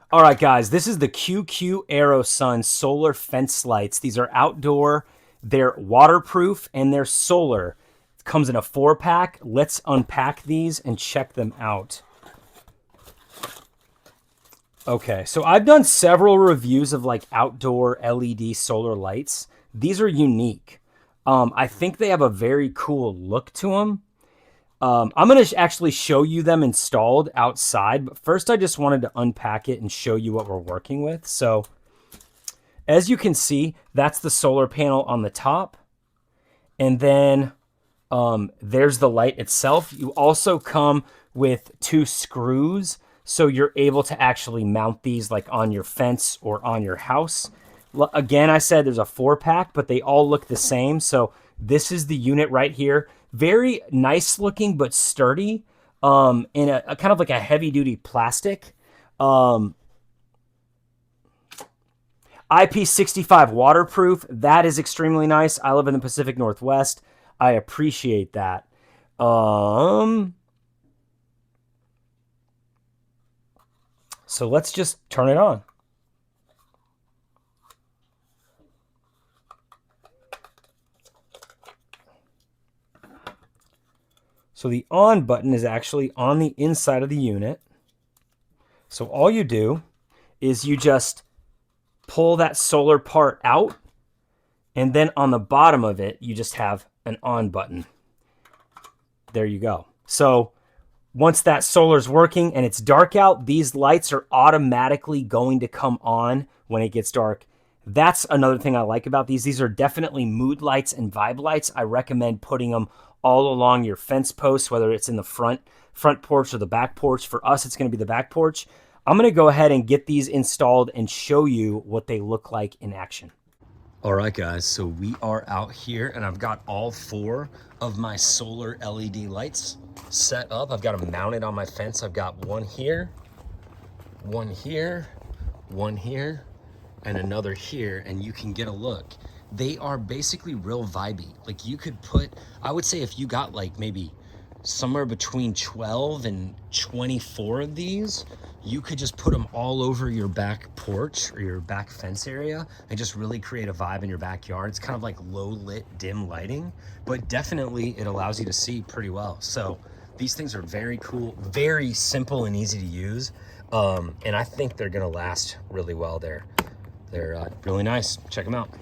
All right, guys, this is the QQ Aero Sun solar fence lights. These are outdoor, they're waterproof, and they're solar. It comes in a 4-pack. Let's unpack these and check them out. Okay, so I've done several reviews of like outdoor LED solar lights. These are unique. I think they have a very cool look to them. I'm going to actually show you them installed outside, but first I just wanted to unpack it and show you what we're working with. So as you can see, that's the solar panel on the top. And then there's the light itself. You also come with 2 screws, so you're able to actually mount these like on your fence or on your house. Again, I said there's a 4-pack, but they all look the same. So this is the unit right here. Very nice looking, but sturdy, in a kind of like a heavy duty plastic. IP65 waterproof. That is extremely nice. I live in the Pacific Northwest. I appreciate that. So let's just turn it on. So the on button is actually on the inside of the unit. So all you do is you just pull that solar part out, and then on the bottom of it, you just have an on button. There you go. So once that solar's working and it's dark out, these lights are automatically going to come on when it gets dark. That's another thing I like about these. These are definitely mood lights and vibe lights. I recommend putting them all along your fence posts, whether it's in the front porch or the back porch. For us, it's going to be the back porch. I'm going to go ahead and get these installed and show you what they look like in action. All right, guys, so we are out here and I've got all 4 of my solar LED lights set up. I've got them mounted on my fence. I've got one here, one here, one here, and another here, and you can get a look. They are basically real vibey. Like you could put, I would say if you got like maybe somewhere between 12 and 24 of these, you could just put them all over your back porch or your back fence area and just really create a vibe in your backyard. It's kind of like low lit, dim lighting, but definitely it allows you to see pretty well. So these things are very cool, very simple and easy to use. And I think they're gonna last really well. They're really nice. Check them out.